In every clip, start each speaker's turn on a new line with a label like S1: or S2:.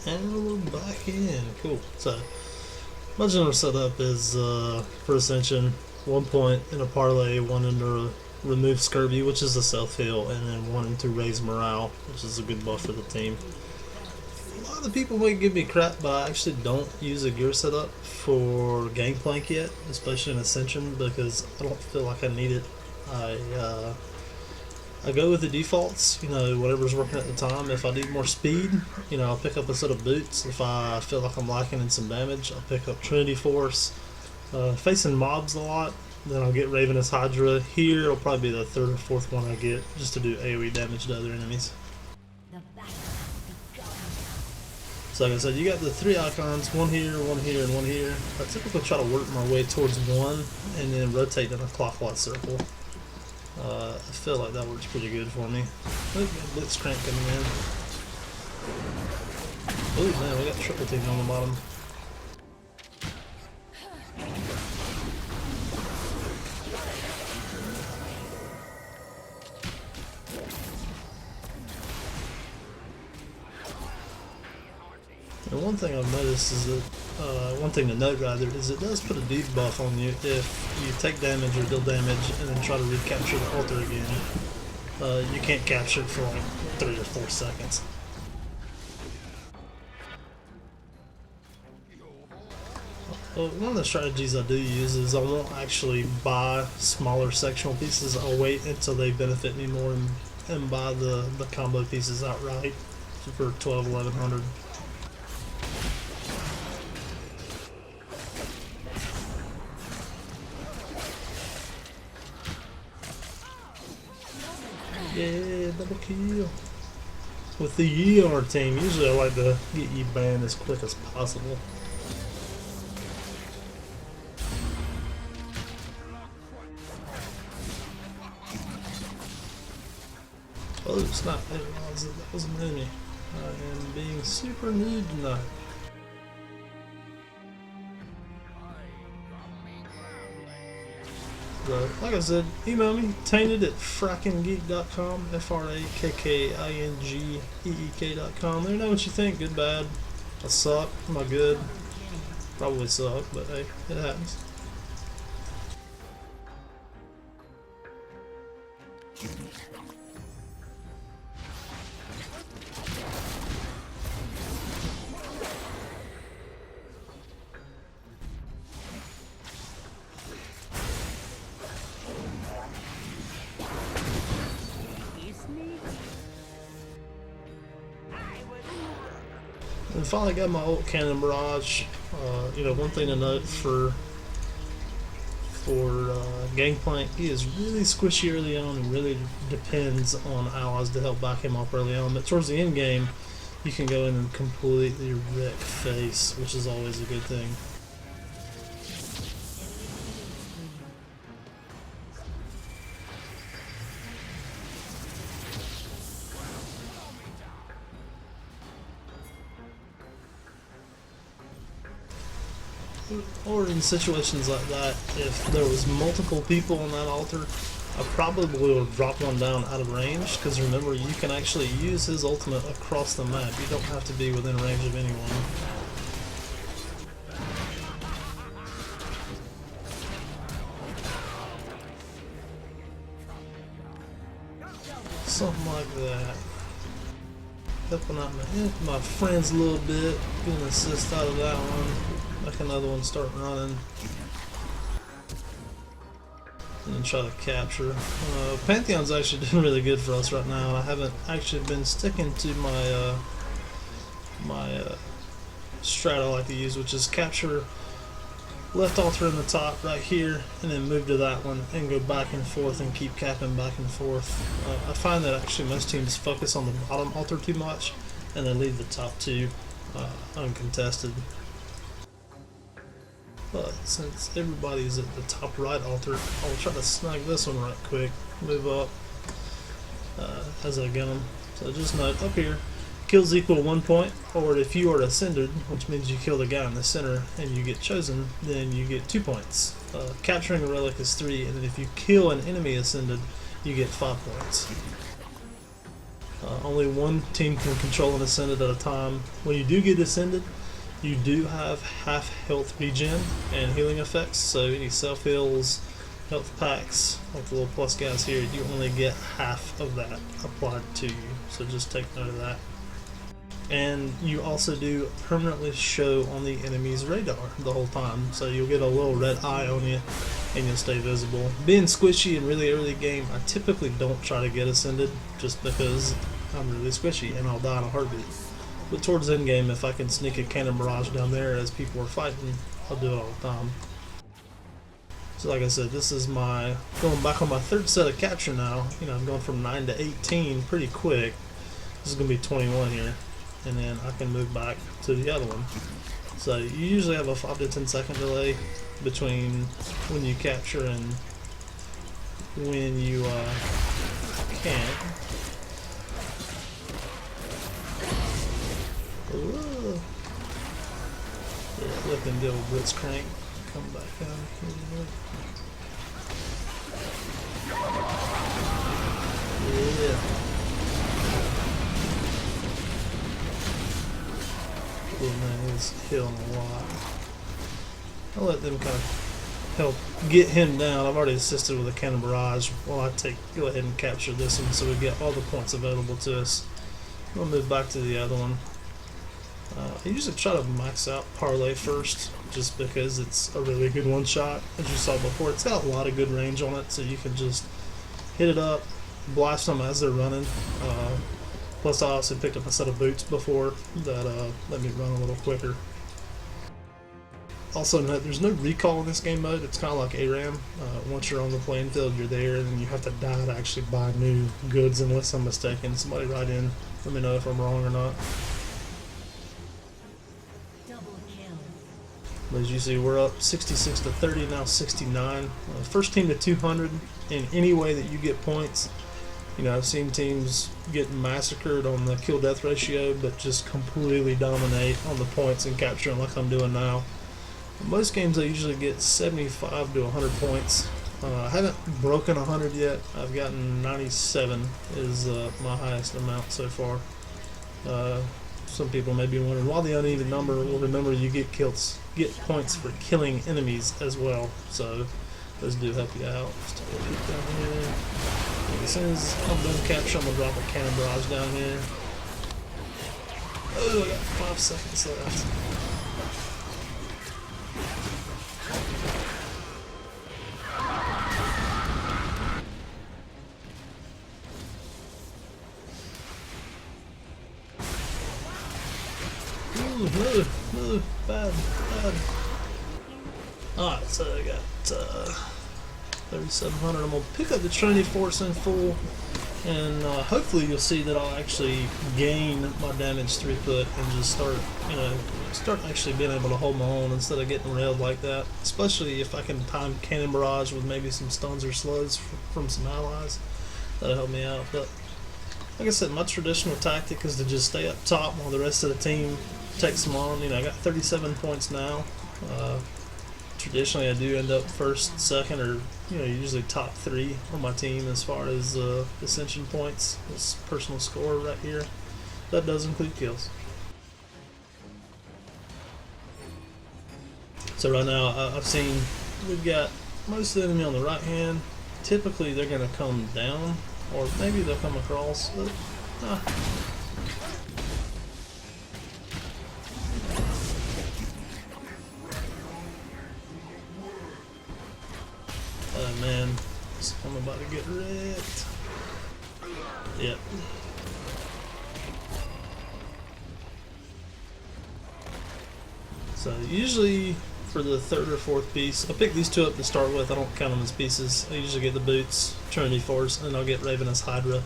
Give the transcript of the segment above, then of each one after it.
S1: And we're back in. Cool. So, my general setup is for Ascension, 1 point in a parlay, one into remove scurvy, which is a self heal, and then one into raise morale, which is a good buff for the team. A lot of people might give me crap, but I actually don't use a gear setup for Gangplank yet, especially in Ascension, because I don't feel like I need it. I go with the defaults, whatever's working at the time. If I need more speed, I'll pick up a set of boots. If I feel like I'm lacking in some damage, I'll pick up Trinity Force. Facing mobs a lot, then I'll get Ravenous Hydra. Here, it'll probably be the third or fourth one I get, just to do AoE damage to other enemies. So like I said, you got the three icons, one here, and one here. I typically try to work my way towards one, and then rotate in a clockwise circle. I feel like that works pretty good for me. Oh, got Blitzcrank coming in. Oh man, we got triple team on the bottom. And one thing I've noticed is that, one thing to note rather, is it does put a debuff on you if you take damage or deal damage and then try to recapture the altar again. You can't capture it for like 3 or 4 seconds. One of the strategies I do use is I won't actually buy smaller sectional pieces. I'll wait until they benefit me more and buy the combo pieces outright for 1100. Yeah, double kill. With the ER team, usually I like to get you banned as quick as possible. Oh, it's not. That was an enemy. I am being super nude tonight. Like I said, email me, tainted at frackinggeek.com, FRAKKINGEEK.com. Let me know what you think, good, bad. I suck, am I good? Probably suck, but hey, it happens. And finally got my ult Cannon Barrage. One thing to note for Gangplank, he is really squishy early on and really depends on allies to help back him up early on. But towards the end game, you can go in and completely wreck face, which is always a good thing. Or in situations like that, if there was multiple people on that altar, I probably would have dropped one down out of range, because remember, you can actually use his ultimate across the map. You don't have to be within range of anyone. Something like that. Helping out my friends a little bit, get an assist out of that one. Make another one start running. And then try to capture. Pantheon's actually doing really good for us right now. I haven't actually been sticking to my strat I like to use, which is capture left altar in the top right here, and then move to that one and go back and forth and keep capping back and forth. I find that actually most teams focus on the bottom altar too much, and then leave the top two uncontested. But since everybody's at the top right altar, I'll try to snag this one right quick, move up as I get them. So just note up here, kills equal 1 point, or if you are ascended, which means you kill the guy in the center and you get chosen, then you get 2 points. Capturing a relic is 3, and then if you kill an enemy ascended, you get 5 points. Only one team can control an Ascended at a time. When you do get Ascended, you do have half health regen and healing effects, so any self heals, health packs, like the little plus guys here, you only get half of that applied to you, so just take note of that. And you also do permanently show on the enemy's radar the whole time, so you'll get a little red eye on you and you'll stay visible. Being squishy in really early game, I typically don't try to get Ascended just because I'm really squishy and I'll die in a heartbeat. But towards end game, if I can sneak a cannon barrage down there as people are fighting, I'll do it all the time. So like I said, this is my going back on my third set of capture now. You know, I'm going from 9 to 18 pretty quick. This is gonna be 21 here, and then I can move back to the other one. So you usually have a 5 to 10 second delay between when you capture and when you can't. Ooh. Yeah, looking the old Blitzcrank. Come back down here. Yeah. Cool man, he's healing a lot. I'll let them kind of help get him down. I've already assisted with a cannon barrage while I go ahead and capture this one so we get all the points available to us. We'll move back to the other one. I usually try to max out Parlay first, just because it's a really good one shot. As you saw before, it's got a lot of good range on it, so you can just hit it up, blast them as they're running. Plus, I also picked up a set of boots before that let me run a little quicker. Also note, there's no recall in this game mode. It's kind of like ARAM. Once you're on the playing field, you're there, and then you have to die to actually buy new goods, unless I'm mistaken. Somebody write in, let me know if I'm wrong or not. But as you see, we're up 66 to 30, now 69. First team to 200 in any way that you get points. You know, I've seen teams get massacred on the kill-death ratio, but just completely dominate on the points and capture them like I'm doing now. In most games I usually get 75 to 100 points. I haven't broken 100 yet. I've gotten 97 is my highest amount so far. Some people may be wondering why the uneven number. Well, remember you get points for killing enemies as well, so those do help you out. Just a little bit down here. And as soon as I'm done capture, I'm gonna drop a cannon barrage down here. Oh, I got 5 seconds left. No, bad. Alright, so I got 3,700. I'm going to pick up the Trinity Force in full, and hopefully you'll see that I'll actually gain my damage throughput and just start actually being able to hold my own instead of getting railed like that. Especially if I can time Cannon Barrage with maybe some stuns or slugs from some allies. That'll help me out. But like I said, my traditional tactic is to just stay up top while the rest of the team takes them on. You know, I got 37 points now. Traditionally, I do end up first, second, or usually top 3 on my team as far as Ascension points. This personal score right here. That does include kills. So right now, I've seen we've got most of the enemy on the right hand. Typically, they're going to come down, or maybe they'll come across. But, oh man, I'm about to get wrecked. Yep. So usually for the 3rd or 4th piece, I'll pick these 2 up to start with. I don't count them as pieces. I usually get the boots, Trinity Force, and I'll get Ravenous Hydra,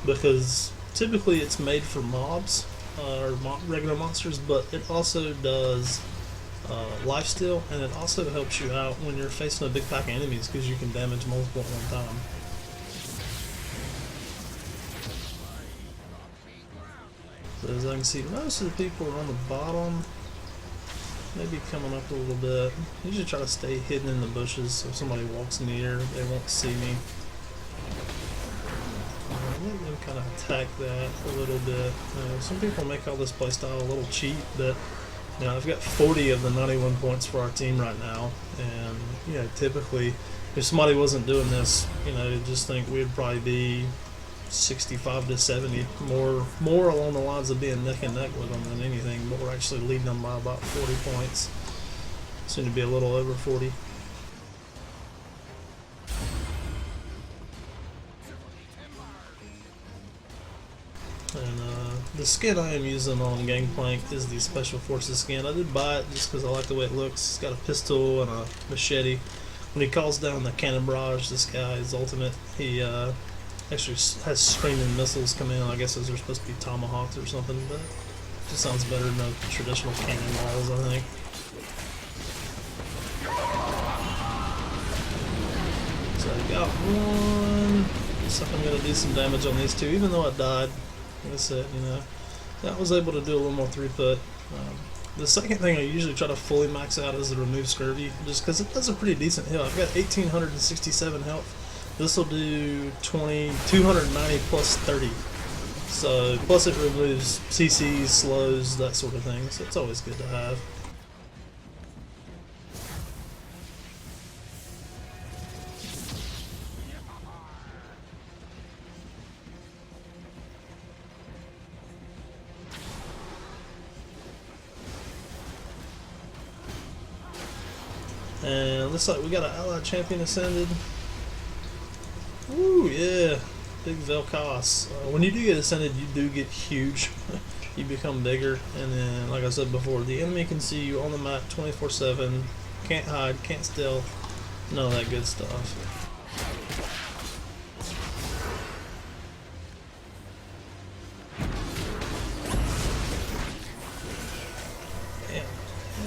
S1: because typically it's made for mobs or regular monsters, but it also does lifesteal, and it also helps you out when you're facing a big pack of enemies because you can damage multiple at one time. So as I can see, most of the people are on the bottom, maybe coming up a little bit. I usually try to stay hidden in the bushes so if somebody walks near, they won't see me. let them kind of attack that a little bit. Some people make all this playstyle a little cheap, but I've got 40 of the 91 points for our team right now, and typically, if somebody wasn't doing this, just think we'd probably be 65 to 70, more along the lines of being neck and neck with them than anything, but we're actually leading them by about 40 points. Soon to be a little over 40. And the skin I am using on Gangplank is the Special Forces skin. I did buy it just because I like the way it looks. It's got a pistol and a machete. When he calls down the cannon barrage, this guy is ultimate. He actually has screaming missiles come in. I guess those are supposed to be tomahawks or something, but it just sounds better than the traditional cannonballs, I think. So I got one. Looks like I'm going to do some damage on these two, even though I died. Like I said, I was able to do a little more throughput. The second thing I usually try to fully max out is the remove scurvy, just because it does a pretty decent heal. I've got 1,867 health. This will do 290 plus 30. So, plus it removes CCs, slows, that sort of thing. So it's always good to have. And it looks like we got an allied champion ascended. Ooh, yeah. Big Vel'Koz. When you do get ascended, you do get huge. You become bigger. And then, like I said before, the enemy can see you on the map 24/7. Can't hide, can't stealth. None of that good stuff. Damn.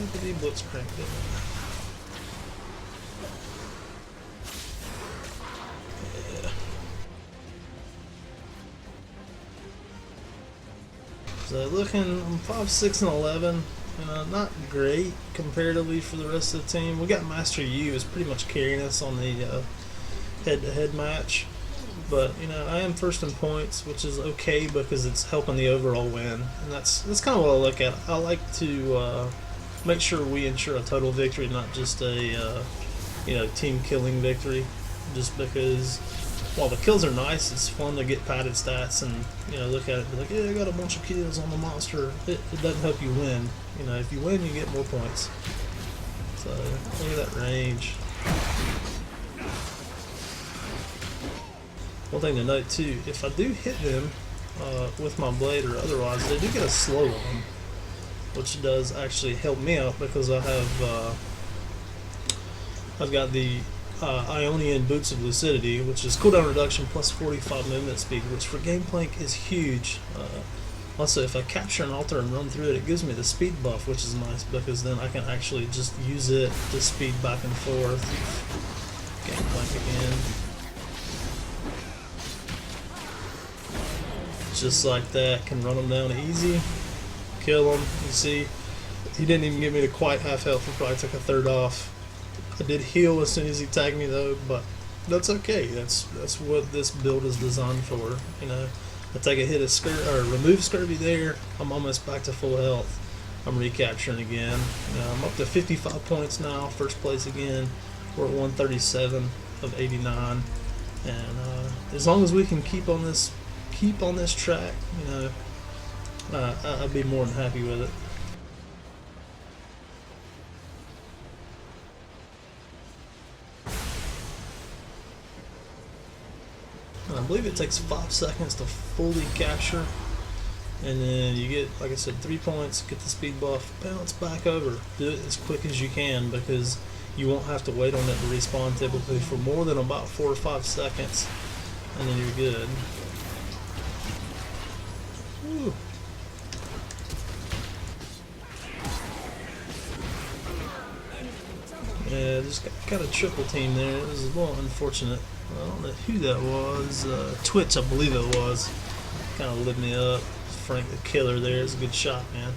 S1: Look at the blitzcrank, didn't it? So looking, I'm 5'6" and 11, not great comparatively for the rest of the team. We got Master Yu is pretty much carrying us on the head-to-head match, but I am first in points, which is okay because it's helping the overall win, and that's kind of what I look at. I like to make sure we ensure a total victory, not just a team killing victory, just because. While the kills are nice, it's fun to get padded stats and look at it and be like, yeah, I got a bunch of kills on the monster. It doesn't help you win. If you win, you get more points. So look at that range. One thing to note too, if I do hit them with my blade or otherwise, they do get a slow on, which does actually help me out because I have I've got the Ionian Boots of Lucidity, which is cooldown reduction plus 45 movement speed, which for Gangplank is huge. Also, if I capture an altar and run through it, it gives me the speed buff, which is nice because then I can actually just use it to speed back and forth. Gangplank again. Just like that, can run them down easy, kill them. You see, he didn't even give me to quite half health, he probably took a third off. I did heal as soon as he tagged me though, but that's okay. That's what this build is designed for. I take a hit of remove scurvy there, I'm almost back to full health. I'm recapturing again. I'm up to 55 points now, first place again. We're at 137 of 89, and as long as we can keep on this track, I'd be more than happy with it. I believe it takes 5 seconds to fully capture, and then you get, like I said, 3 points, get the speed buff, bounce back over. Do it as quick as you can because you won't have to wait on it to respawn typically for more than about 4 or 5 seconds, and then you're good. Woo. Yeah, just got a triple team there. It was a little unfortunate. I don't know who that was. Twitch, I believe it was. Kind of lit me up. Frank the Killer there is a good shot, man.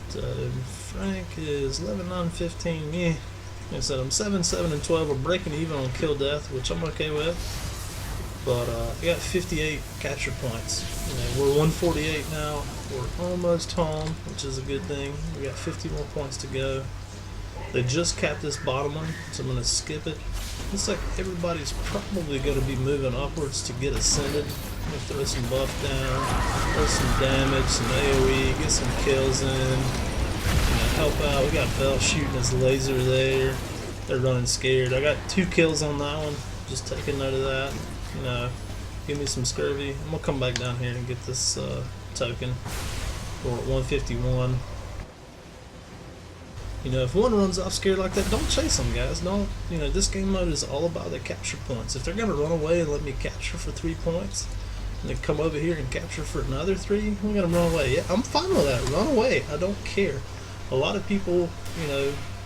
S1: So Frank is 11, 9, 15. Me, like I said, I'm 7, 7, and 12. We're breaking even on kill death, which I'm okay with. But I got 58 capture points. We're 148 now. We're almost home, which is a good thing. We got 50 more points to go. They just capped this bottom one, so I'm going to skip it. Looks like everybody's probably going to be moving upwards to get ascended. We'll throw some buff down, throw some damage, some AoE, get some kills in, help out. We got Bell shooting his laser there. They're running scared. I got 2 kills on that one. Just take a note of that. Give me some scurvy. I'm gonna come back down here and get this token. We're at 151. If one runs off scared like that, don't chase them, guys. Don't. This game mode is all about the capture points. If they're gonna run away and let me capture for 3 points, and then come over here and capture for another 3, we're gonna run away. Yeah, I'm fine with that. Run away. I don't care. A lot of people,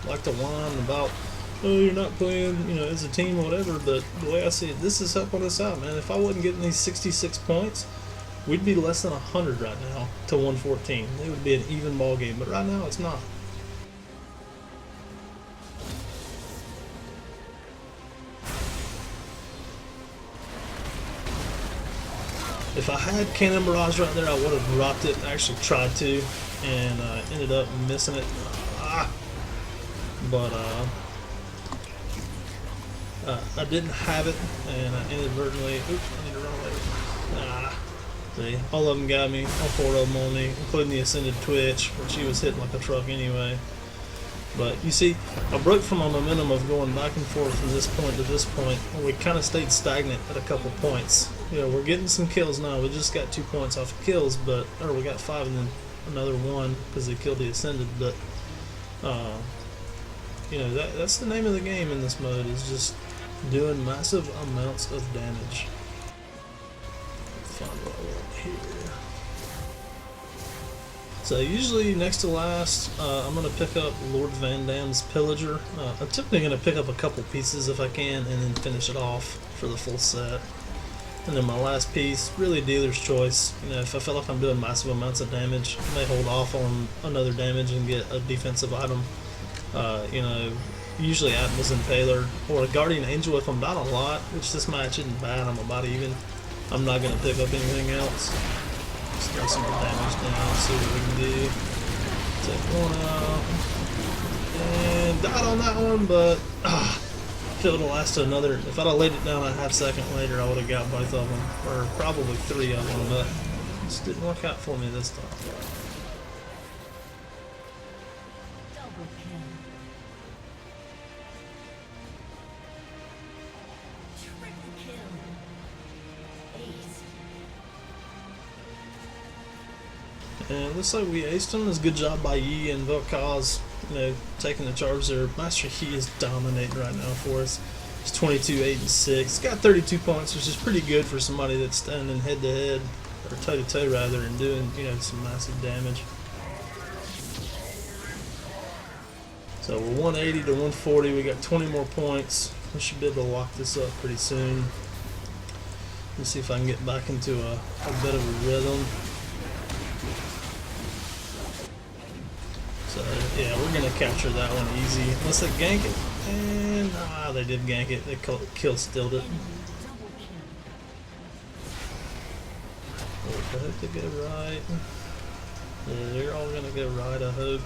S1: like to whine about, oh, you're not playing, as a team or whatever, but the way I see it, this is helping us out, man. If I wasn't getting these 66 points, we'd be less than 100 right now to 114. It would be an even ball game, but right now it's not. If I had Cannon Barrage right there, I would have dropped it. I actually tried to, and ended up missing it. But I didn't have it, and I inadvertently. Oops, I need to run away. See, all of them got me. All 4 of them on me, including the Ascended Twitch, which she was hitting like a truck anyway. But you see, I broke from my momentum of going back and forth from this point to this point, and we kind of stayed stagnant at a couple points. We're getting some kills now. We just got 2 points off of kills, or we got 5 and then another 1 because they killed the Ascended. But that's the name of the game in this mode, is just doing massive amounts of damage. Find what I want here. So usually next to last, I'm going to pick up Lord Van Dam's Pillager. I'm typically going to pick up a couple pieces if I can, and then finish it off for the full set. And then my last piece, really dealer's choice. If I feel like I'm doing massive amounts of damage, I may hold off on another damage and get a defensive item. Usually Atma's Impaler or a Guardian Angel if I'm down a lot, which this match isn't bad. I'm about even. I'm not going to pick up anything else. Just throw some more damage down, see what we can do. Take one out. And died on that one, but if it would have lasted another, if I'd have laid it down a half second later, I would have got both of them, or probably 3 of them, but it just didn't work out for me this time. And it looks like we aced him. It's a good job by Yi and Vel'Koz, taking the charge there. Master Yi is dominating right now for us. He's 22, 8, and 6. He's got 32 points, which is pretty good for somebody that's standing head to head, or toe to toe rather, and doing some massive damage. So we're 180 to 140. We got 20 more points. We should be able to lock this up pretty soon. Let's see if I can get back into a bit of a rhythm. So yeah, we're gonna capture that one easy. Unless they gank it, and they did gank it. They kill-stilled it. I hope they go right. Yeah, they're all gonna go right. I hope.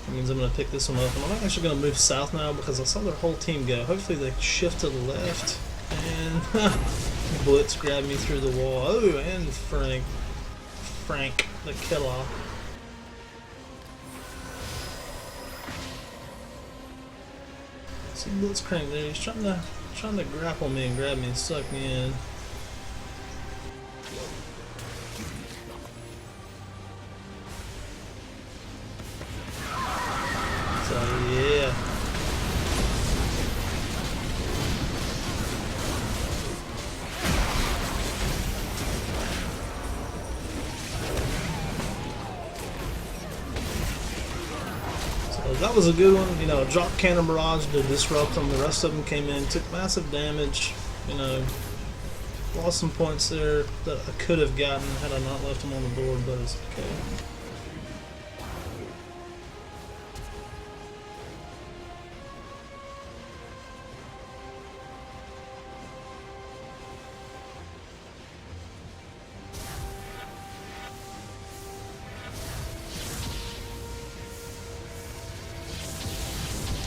S1: That means I'm gonna pick this one up, and I'm actually gonna move south now because I saw their whole team go. Hopefully they shift to the left, and Blitz grabbed me through the wall. Oh, and Frank the killer. See Blitzcrank there, he's trying to grapple me and grab me and suck me in. So yeah. That was a good one, drop Cannon Barrage to disrupt them. The rest of them came in, took massive damage, lost some points there that I could have gotten had I not left them on the board, but it's okay.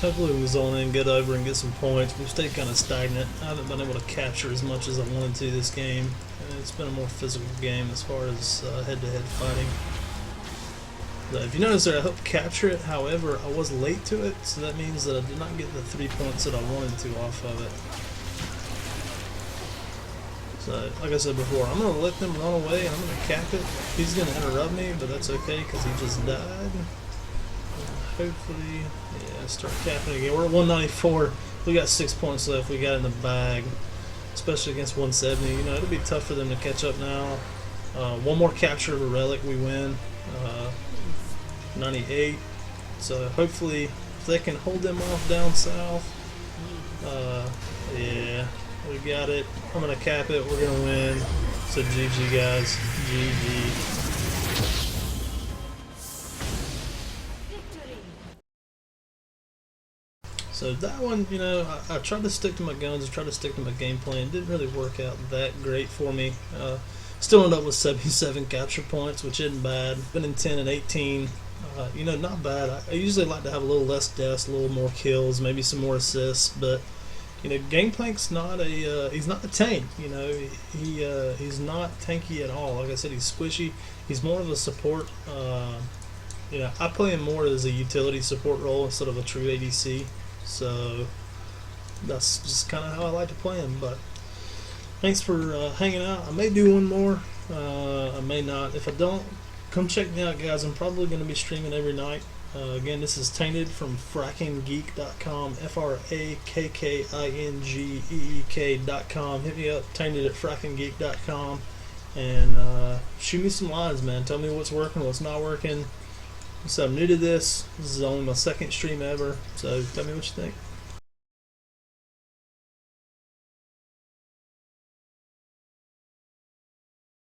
S1: Hopefully we can zone in, get over, and get some points. We've stayed kind of stagnant. I haven't been able to capture as much as I wanted to this game. It's been a more physical game as far as head-to-head fighting. But if you notice there, I helped capture it. However, I was late to it, so that means that I did not get the 3 points that I wanted to off of it. So, like I said before, I'm going to let them run away and I'm going to cap it. He's going to interrupt me, but that's okay because he just died. Hopefully, yeah, start capping again. We're at 194. We got 6 points left. We got in the bag, especially against 170. You know, it'll be tough for them to catch up now. One more capture of a relic, we win. 98. So hopefully, if they can hold them off down south, yeah, we got it. I'm gonna cap it. We're gonna win. So GG guys, GG. So that one, you know, I tried to stick to my guns, I tried to stick to my game plan. It didn't really work out that great for me. Still ended up with 77 capture points, which isn't bad. Been in 10 and 18. You know, not bad. I usually like to have a little less deaths, a little more kills, maybe some more assists. But you know, Gangplank's not a he's not a tank. You know, he's not tanky at all. Like I said, he's squishy. He's more of a support. You know, I play him more as a utility support role instead of a true ADC. So that's just kind of how I like to play him. But thanks for hanging out. I may do one more. I may not. If I don't, come check me out, guys. I'm probably going to be streaming every night. Again, this is Tainted from frackinggeek.com. FRAKKINGEEK.com. Hit me up, Tainted at frackinggeek.com, and shoot me some lines, man. Tell me what's working, what's not working. So I'm new to this. This is only my second stream ever. So tell me what you think.